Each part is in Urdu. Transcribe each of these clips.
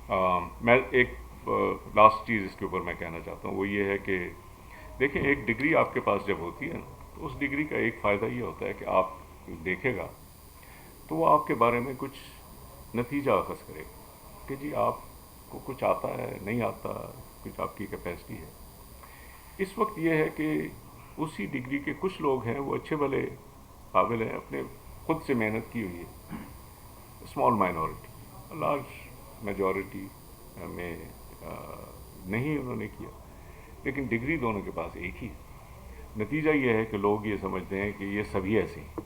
میں ایک لاسٹ چیز اس کے اوپر میں کہنا چاہتا ہوں، وہ یہ ہے کہ دیکھیں، ایک ڈگری آپ کے پاس جب ہوتی ہے نا، تو اس ڈگری کا ایک فائدہ یہ ہوتا ہے کہ آپ دیکھے گا تو وہ آپ کے بارے میں کچھ نتیجہ اخذ کرے گا کہ جی آپ کو کچھ آتا ہے، نہیں آتا، کچھ آپ کی کیپیسٹی ہے۔ اس وقت یہ ہے کہ اسی ڈگری کے کچھ لوگ ہیں، وہ اچھے بھلے قابل ہیں، اپنے خود سے محنت کی ہوئی ہے، اسمال مائنورٹی، لارج میجورٹی میں نہیں انہوں نے کیا، لیکن ڈگری دونوں کے پاس ایک ہی ہے۔ نتیجہ یہ ہے کہ لوگ یہ سمجھتے ہیں کہ یہ سبھی ایسے ہیں۔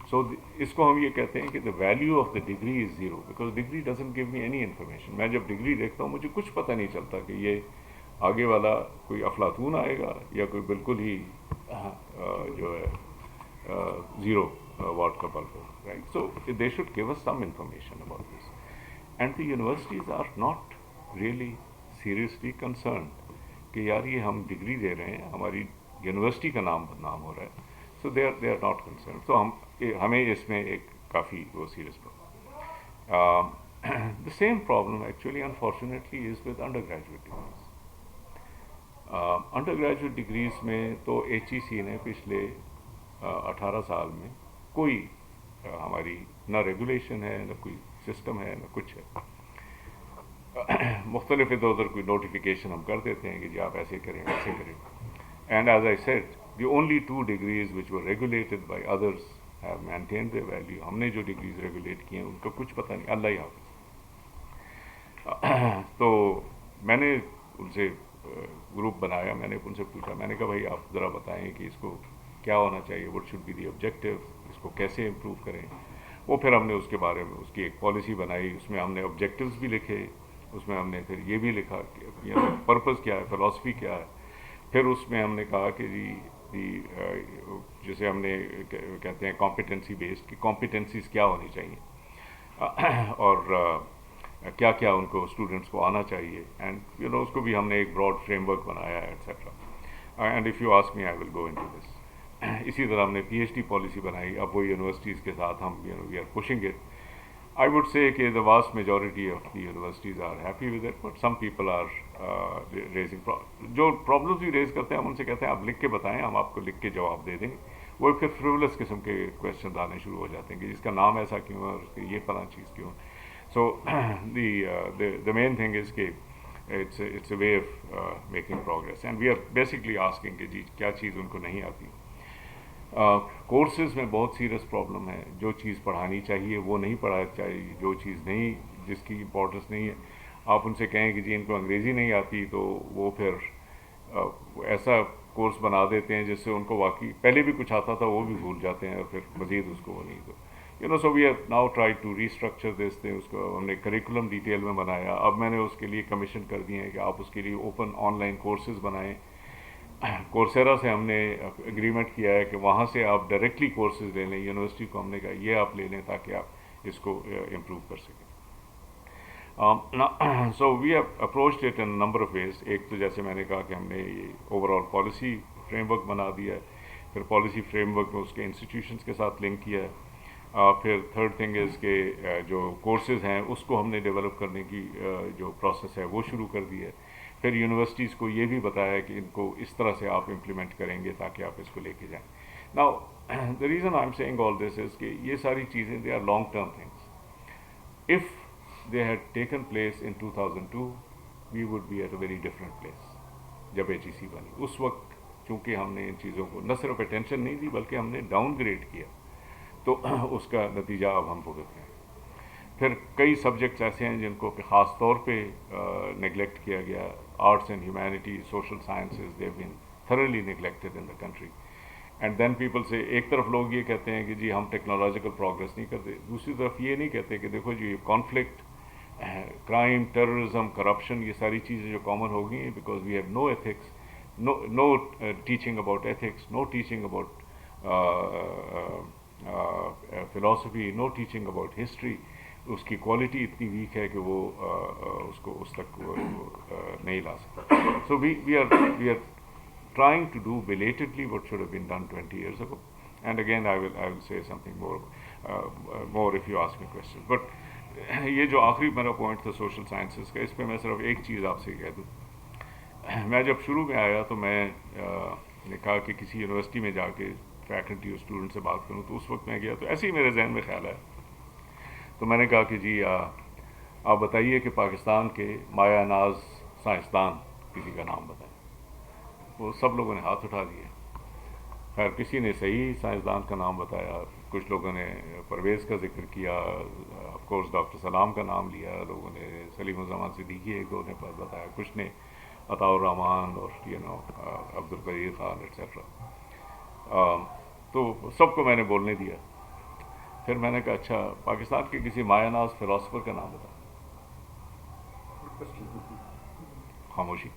سو اس کو ہم یہ کہتے ہیں کہ the value of the degree is zero, because degree doesn't give me any information. میں جب ڈگری دیکھتا ہوں مجھے کچھ پتہ نہیں چلتا کہ یہ آگے والا کوئی افلاطون آئے گا یا کوئی بالکل ہی جو ہے زیرو واٹ کا بلب ہو، right? So they should give us some information about this, and the universities are not really seriously concerned کہ یار یہ ہم ڈگری دے رہے ہیں، ہماری یونیورسٹی کا نام بدنام ہو رہا ہے۔ سو دے آر ناٹ کنسرن، تو ہمیں اس میں ایک کافی وہ serious problem. The same problem actually unfortunately is with under graduate degrees. Under graduate degrees میں تو ایچ ای سی نے پچھلے 18 سال میں کوئی ہماری نہ ریگولیشن ہے، نہ کوئی سسٹم ہے، نہ کچھ ہے۔ مختلف ادھر ادھر کوئی نوٹیفیکیشن ہم کر دیتے ہیں کہ جی آپ ایسے کریں، ایسے کریں، and as I said the only 2 degrees which were regulated by others have maintained their value۔ ہم نے جو ڈگریز ریگولیٹ کی ہیں ان کا کچھ پتہ نہیں، اللہ ہی حافظ۔ تو میں نے ان سے گروپ بنایا، میں نے ان سے پوچھا، میں نے کہا بھائی آپ ذرا بتائیں کہ اس کو کیا ہونا چاہیے، what should be the objective, اس کو کیسے امپروو کریں۔ وہ پھر ہم نے اس کے بارے میں اس کی ایک پالیسی بنائی، اس میں ہم نے آبجیکٹیوز بھی لکھے، اس میں ہم نے پھر یہ بھی لکھا کہ پرپز کیا ہے، فلاسفی کیا ہے۔ پھر اس میں ہم نے کہا کہ جی جسے ہم نے کہتے ہیں کمپیٹنسی بیسڈ، کہ کمپیٹنسیز کیا ہونی چاہیے اور کیا کیا ان کو اسٹوڈنٹس کو آنا چاہیے، اینڈ اس کو بھی ہم نے ایک براڈ فریم ورک بنایا ہے etcetera, and if you ask me I will go into this. اسی طرح ہم نے پی ایچ ڈی پالیسی بنائی، اب وہ یونیورسٹیز کے ساتھ ہم we are pushing it. I would say کہ the vast majority of the universities are happy with it, but some people are raising جو problems بھی ریز کرتے ہیں، ہم ان سے کہتے ہیں آپ لکھ کے بتائیں، ہم آپ کو لکھ کے جواب دے دیں گے۔ وہ پھر frivolous قسم کے کویشچن آنے شروع ہو جاتے ہیں کہ جس کا نام ایسا کیوں ہے اور اس کی یہ فلاں چیز کیوں ہے۔ سو the main thing is کہ it's a way of making progress and we are basically asking کہ جی کیا چیز ان کو نہیں آتی۔ کورسز میں بہت سیریس پرابلم ہے، جو چیز پڑھانی چاہیے وہ نہیں پڑھانی چاہیے، جو چیز نہیں، جس کی امپورٹنس نہیں ہے، آپ ان سے کہیں کہ جی ان کو انگریزی نہیں آتی تو وہ پھر ایسا کورس بنا دیتے ہیں جس سے ان کو واقعی پہلے بھی کچھ آتا تھا وہ بھی بھول جاتے ہیں، اور پھر مزید اس کو وہ نہیں تو so we have now try to restructure this thing. اس کو ہم نے کریکولم ڈیٹیل میں بنایا، اب میں نے اس کے لیے کمیشن کر دی ہیں کہ آپ اس کے لیے اوپن آن لائن کورسز بنائیں۔ کورسیرا سے ہم نے اگریمنٹ کیا ہے کہ وہاں سے آپ ڈائریکٹلی کورسز لے لیں، یونیورسٹی کو ہم نے کہا یہ آپ لے لیں تاکہ آپ اس کو امپروو کر سکیں۔ So we have approached it in number of ways. ایک تو جیسے میں نے کہا کہ ہم نے یہ over all policy frame work بنا دیا ہے، پھر پالیسی فریم ورک میں اس کے انسٹیٹیوشنس کے ساتھ لنک کیا ہے۔ پھر تھرڈ تھنگ از کہ جو کورسز ہیں اس کو ہم نے ڈیولپ کرنے کی جو پروسیس ہے وہ شروع کر دی ہے۔ پھر یونیورسٹیز کو یہ بھی بتایا کہ ان کو اس طرح سے آپ امپلیمنٹ کریں گے تاکہ آپ اس کو لے کے جائیں۔ Now the reason I'm saying all this is کہ یہ ساری چیزیں they are long term things. If they had taken place in 2002 we would be at a very different place۔ جب ایچ ای سی بنی اس وقت چونکہ ہم نے ان چیزوں کو نہ صرف اٹینشن نہیں دی بلکہ ہم نے ڈاؤن گریڈ کیا، تو اس کا نتیجہ اب ہم بھگت رہے ہیں۔ پھر کئی سبجیکٹس ایسے ہیں جن کو خاص طور پہ نگلیکٹ کیا گیا، arts and humanities, social sciences, they have been thoroughly neglected in the country. And then people سے ایک طرف لوگ یہ کہتے ہیں کہ جی ہم ٹیکنالوجیکل پروگرس نہیں کرتے، دوسری طرف یہ نہیں کہتے کہ دیکھو جی کانفلکٹ، کرائم، ٹیررزم، کرپشن، یہ ساری چیزیں جو کامن ہو گئی ہیں because we have no ethics, no teaching about ethics, no teaching about philosophy, no teaching about history. اس کی کوالٹی اتنی ویک ہے کہ وہ اس کو اس تک نہیں لا سکتا۔ So we are trying to do belatedly what should have been done 20 years ago. And again I will say something more if you ask me questions. But یہ جو آخری میرا پوائنٹ تھا سوشل سائنسز کا، اس پہ میں صرف ایک چیز آپ سے کہہ دوں. میں جب شروع میں آیا تو میں نے کہا کہ کسی یونیورسٹی میں جا کے فیکلٹی اور اسٹوڈنٹ سے بات کروں. تو اس وقت میں گیا تو ایسے ہی میرے ذہن میں خیال آیا. تو میں نے کہا کہ جی آپ بتائیے کہ پاکستان کے مایہ ناز سائنسدان کسی کا نام بتائیں. وہ سب لوگوں نے ہاتھ اٹھا دیے. خیر کسی نے صحیح سائنسدان کا نام بتایا، کچھ لوگوں نے پرویز کا ذکر کیا، آف کورس ڈاکٹر سلام کا نام لیا، لوگوں نے سلیم الزمان صدیقی ایک دو نے بتایا، کچھ نے عطاء الرحمان اور عبد القدیر خان ایٹسیٹرا. تو سب کو میں نے بولنے دیا. پھر میں نے کہا اچھا پاکستان کے کسی مایہ ناز فلاسفر کا نام بتا. خاموشی.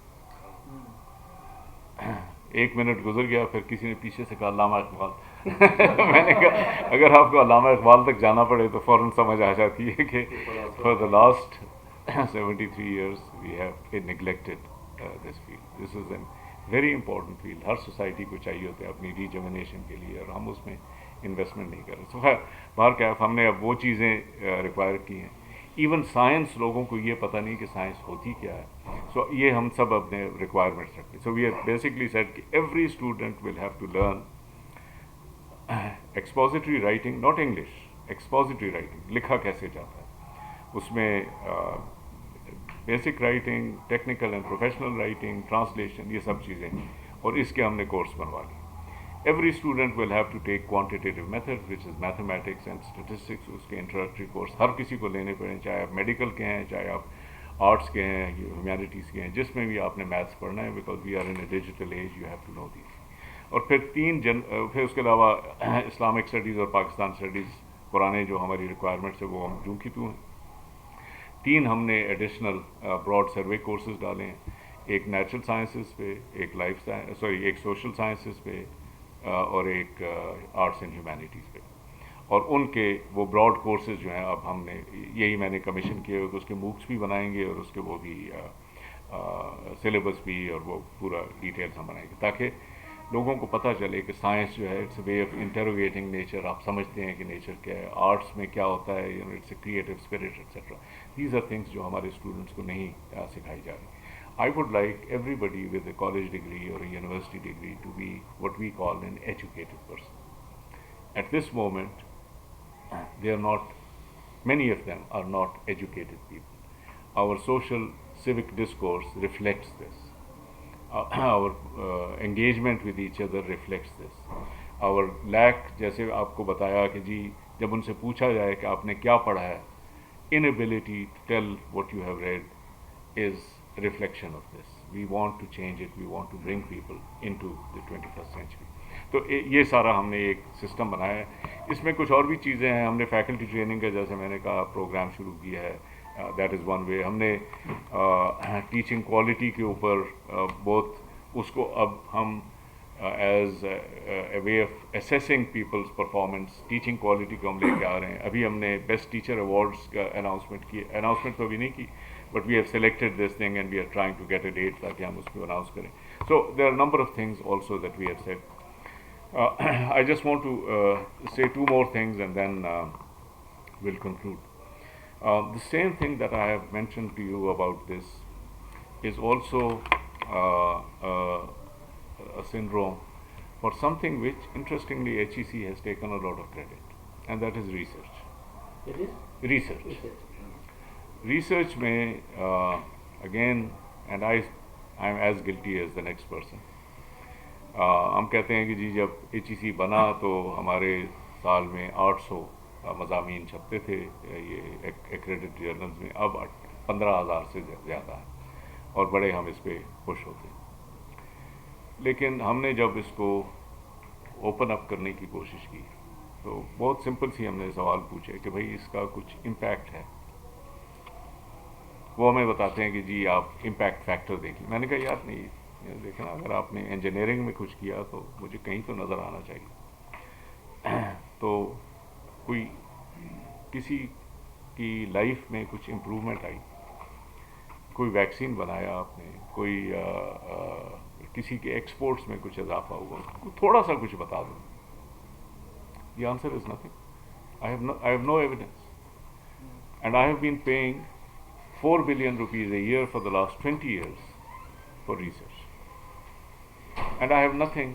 1 منٹ گزر گیا. پھر کسی نے پیچھے سے کہا علامہ اقبال. میں نے کہا اگر آپ کو علامہ اقبال تک جانا پڑے تو فوراً سمجھ آ جاتی ہے کہ for the last 73 years we have neglected this field. This is a very important field. Hare society کو چاہیے ہوتا ہے اپنی ریجوینیشن کے لیے، اور ہم اس میں انویسٹمنٹ نہیں کر رہے. تو خیر باہر کیا ہم نے اب وہ چیزیں ریکوائر کی ہیں. ایون سائنس لوگوں کو یہ پتہ نہیں کہ سائنس ہوتی کیا ہے. سو یہ ہم سب اپنے ریکوائرمنٹس رکھتے ہیں. So we have basically said کہ every student will have to learn expository writing, not English, expository writing, لکھا کیسے جاتا ہے. اس میں basic writing, technical and professional writing, translation, یہ سب چیزیں، اور اس کے ہم نے کورس بنوا لی. Every student will have to take quantitative method which is mathematics and statistics. اس کے انٹروڈکٹری کورس ہر کسی کو لینے پڑیں، چاہے آپ میڈیکل کے ہیں، چاہے آپ آرٹس کے ہیں، ہیومینٹیز کے ہیں، جس میں بھی آپ نے میتھس پڑھنا ہے، because we are in a digital age, you have to know this. اور پھر پھر اس کے علاوہ اسلامک اسٹڈیز اور پاکستان اسٹڈیز، پرانے جو ہماری ریکوائرمنٹس ہیں وہ ہم جو کی تو ہیں. 3 ہم نے ایڈیشنل براڈ سروے کورسز ڈالے ہیں. ایک نیچرل سائنسز پہ، ایک ایک سوشل سائنسز پہ، اور ایک آرٹس اینڈ ہیومینٹیز پہ. اور ان کے وہ براڈ کورسز جو ہیں اب ہم نے یہی میں نے کمیشن کیے ہوئے کہ اس کے موکس بھی بنائیں گے، اور اس کے وہ بھی سلیبس بھی، اور وہ پورا ڈیٹیلس ہم بنائیں گے تاکہ لوگوں کو پتہ چلے کہ سائنس جو ہے it's a way of interrogating nature. آپ سمجھتے ہیں کہ نیچر کیا ہے. آرٹس میں کیا ہوتا ہے، it's a creative spirit etcetera. These are things جو ہمارے اسٹوڈنٹس کو نہیں سکھائی جا رہی. I would like everybody with a college degree or a university degree to be what we call an educated person. At this moment, they are not, many of them are not educated people. Our social civic discourse reflects this. Our engagement with each other reflects this. Our lack, جیسے آپ کو بتایا کہ جی جب ان سے پوچھا جائے کہ آپ نے کیا پڑھا ہے, inability to tell what you have read is a reflection of this. We want to change it. We want to bring people into the 21st century. تو یہ سارا ہم نے ایک سسٹم بنایا ہے. اس میں کچھ اور بھی چیزیں ہیں. ہم نے فیکلٹی ٹریننگ کا جیسے میں نے کہا پروگرام شروع کیا ہے. That is one way. ہم نے ٹیچنگ کوالٹی کے اوپر بہت اس کو اب ہم as a way of assessing people's performance, teaching quality کو ہم لے کے آ رہے ہیں. ابھی ہم نے بیسٹ ٹیچر ایوارڈس کا اناؤنسمنٹ تو ابھی نہیں کی, but we have selected this thing and we are trying to get a date تاکہ ہم اس کو announce کریں. So there are a number of things also that we have said. I just want to say 2 more things and then we'll conclude. The same thing that I have mentioned to you about this is also a syndrome for something which interestingly HEC has taken a lot of credit, and that is research. It is? Research. Research میں again, and I am as guilty as the next person. ہم کہتے ہیں کہ جی جب HEC بنا تو ہمارے سال میں 800 مضامین چھپتے تھے یہ ایکریڈٹ جرنلز میں. اب 15,000 سے زیادہ ہیں اور بڑے ہم اس پہ خوش ہوتے ہیں. لیکن ہم نے جب اس کو اوپن اپ کرنے کی کوشش کی تو بہت سمپل سی ہم نے سوال پوچھے کہ بھائی اس کا کچھ امپیکٹ ہے. وہ ہمیں بتاتے ہیں کہ جی آپ امپیکٹ فیکٹر دیکھیں. میں نے کہا یار نہیں دیکھنا, اگر آپ نے انجینئرنگ میں کچھ کیا تو مجھے کہیں تو نظر آنا چاہیے. تو کوئی کسی کی لائف میں کچھ امپرومنٹ آئی, کوئی ویکسین بنایا آپ نے, کوئی کسی کے ایکسپورٹس میں کچھ اضافہ ہوا, تھوڑا سا کچھ بتا دوں. The answer is nothing. I have no evidence. and I have been paying 4 billion rupees a year for the last 20 years for research, and I have nothing.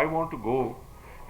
I want to go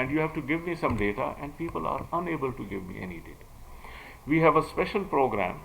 and you have to give me some data, and people are unable to give me any data. We have a special program,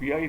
PI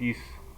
30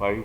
5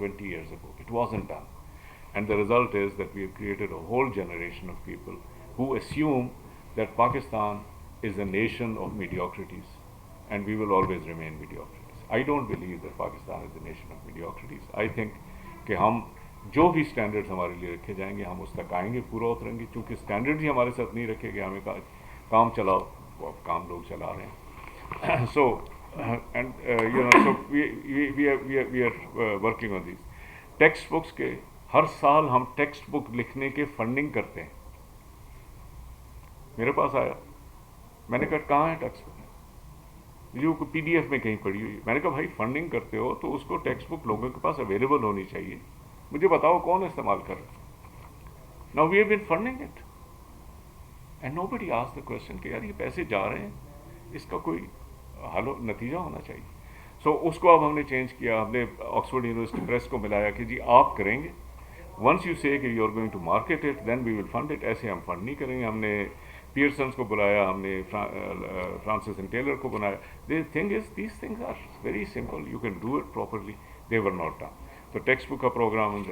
20 years ago. It wasn't done. And the result is that we have created a whole generation of people who assume that Pakistan is a nation of mediocrities, and we will always remain mediocrities. I don't believe that Pakistan is a nation of mediocrities. I think کہ ہم جو بھی اسٹینڈرڈس ہمارے لیے رکھے جائیں گے ہم اس تک آئیں گے, پورا اتریں گے. چونکہ اسٹینڈرڈ ہی ہمارے ساتھ نہیں رکھے گئے, ہمیں کام چلاؤ, وہ اب کام لوگ چلا رہے ہیں. So and so we are working on these textbooks کے. ہر سال ہم ٹیکسٹ بک لکھنے کے فنڈنگ کرتے ہیں. میرے پاس آیا, میں نے کہا کہاں ہے ٹیکسٹ بک؟ جو پی ڈی ایف میں کہیں پڑی ہوئی. میں نے کہا بھائی فنڈنگ کرتے ہو تو اس کو ٹیکسٹ بک لوگوں کے پاس اویلیبل ہونی چاہیے, مجھے بتاؤ کون استعمال کر رہا ہے. Now we have been funding it and nobody ask the question کہ یار یہ پیسے جا رہے ہیں, اس کا کوئی حل نتیجہ ہونا چاہیے. سو اس کو اب ہم نے چینج کیا. ہم نے آکسفورڈ یونیورسٹی پریس کو ملایا کہ جی آپ کریں گے, ونس یو سے کہ you are going to market it then we will fund it. ایسے ہم فنڈ نہیں کریں گے. ہم نے پیئرسنس کو بلایا, ہم نے فرانسس اینڈ ٹیلر کو بنایا. The thing is these things are very simple, you can do it properly. They were not done. تو ٹیکسٹ بک کا پروگرام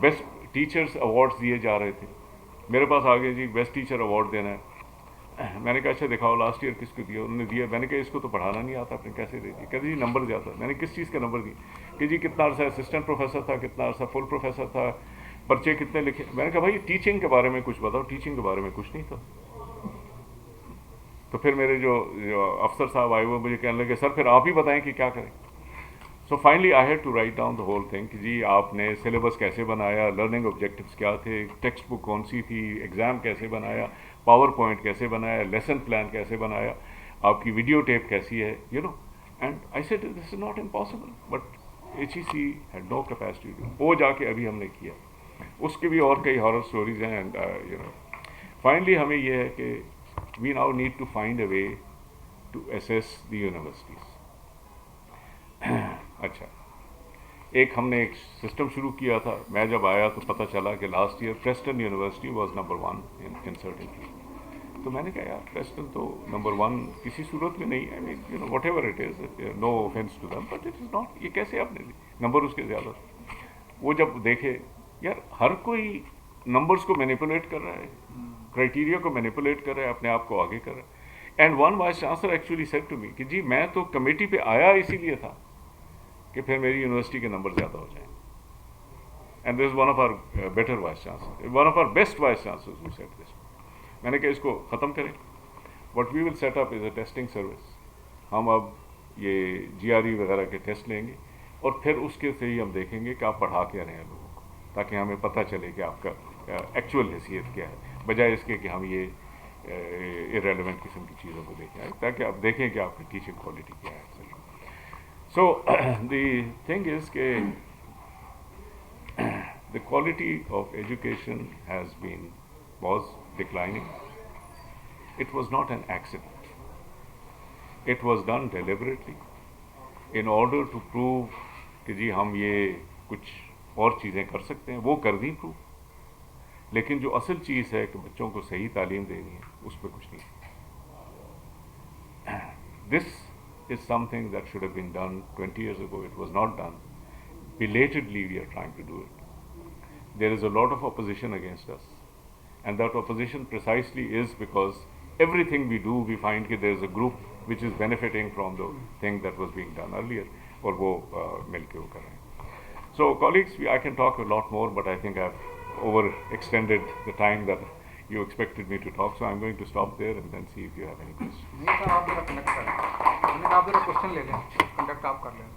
بیسٹ ٹیچرس ایوارڈس دیے جا رہے تھے. میرے پاس آگے جی بیسٹ ٹیچر ایوارڈ دینا ہے. میں نے کہا اچھا دکھاؤ لاسٹ ایئر کس کو دیا. انہوں نے دیا. میں نے کہا اس کو تو پڑھانا نہیں آتا, آپ نے کیسے دے دیا؟ کہتے جی نمبر زیادہ. میں نے کس چیز کا نمبر دی کہ جی کتنا عرصہ اسسٹنٹ پروفیسر تھا, کتنا عرصہ فل پروفیسر تھا, پرچے کتنے لکھے. میں نے کہا بھائی ٹیچنگ کے بارے میں کچھ بتاؤ. ٹیچنگ کے بارے میں کچھ نہیں تھا. تو پھر میرے جو افسر صاحب آئے ہوئے مجھے کہنے لگے سر پھر آپ ہی بتائیں کہ کیا کریں. So finally I had to write down the whole thing کہ جی آپ نے سلیبس کیسے بنایا, لرننگ آبجیکٹیوس کیا تھے, ٹیکسٹ بک کون سی تھی, ایگزام کیسے بنایا, پاور پوائنٹ کیسے بنایا, لیسن پلان کیسے بنایا, آپ کی ویڈیو ٹیپ کیسی ہے, you know. And I said this is not impossible, but H E C had no capacity. وہ جا کے ابھی ہم نے کیا. اس کے بھی اور کئی ہارر اسٹوریز ہیں. اینڈ یو نو فائنلی ہمیں یہ ہے کہ we now need to find a way to access the universities. اچھا, ایک ہم نے ایک سسٹم شروع کیا تھا. میں جب آیا تو پتہ چلا کہ last year Preston University was number 1 in certain field. تو میں نے کہا یار پریسٹن تو نمبر 1 کسی صورت میں نہیں. I mean you know whatever it is, no offence to them, but it is not. یہ کیسے آپ نے نمبر اس کے زیادہ. وہ جب دیکھے یار ہر کوئی نمبرس کو مینیپولیٹ کر رہا ہے, کرائٹیریا کو مینیپولیٹ کر رہا ہے, اپنے آپ کو آگے کر رہا ہے. And one vice chancellor actually said to me کہ جی میں تو کمیٹی پہ آیا اسی لیے تھا کہ پھر میری یونیورسٹی کے نمبر زیادہ ہو جائیں. And this is one of our better vice chancellor, one of our best vice chancellors who said this. میں نے کہا اس کو ختم کریں. What we will set up is a testing service. ہم اب یہ جی آر ای وغیرہ کے ٹیسٹ لیں گے اور پھر اس کے سے ہی ہم دیکھیں گے کہ آپ پڑھا کے رہے ہیں لوگوں کو, تاکہ ہمیں پتہ چلے کہ آپ کا ایکچوئل حیثیت کیا ہے, بجائے اس کے کہ ہم یہ irrelevant قسم کی چیزوں کو دیکھیں, تاکہ آپ دیکھیں کہ آپ کی ٹیچنگ کوالٹی کیا ہے. سو دی تھنگ از کہ the quality of education was declining. It was not an accident. It was done deliberately in order to prove کہ جی ہم یہ کچھ اور چیزیں کر سکتے ہیں. وہ کر دیں پروو, لیکن جو اصل چیز ہے کہ بچوں کو صحیح تعلیم دینی ہے اس پہ کچھ نہیں. This is something that should have been done 20 years ago. It was not done. Belatedly we are trying to do it. There is a lot of opposition against us, and that opposition precisely is because everything we do we find that there is a group which is benefiting from the thing that was being done earlier, اور وہ مل کے وہ کر رہے ہیں. So colleagues, I can talk a lot more, but I think I've overextended the time that you expected me to talk, so I'm going to stop there and then see if you have any questions. نہیں سر, آپ ذرا کنڈکٹ کر لیں. آپ ذرا کوشچن لے لیں, کنڈکٹ آپ کر لیں.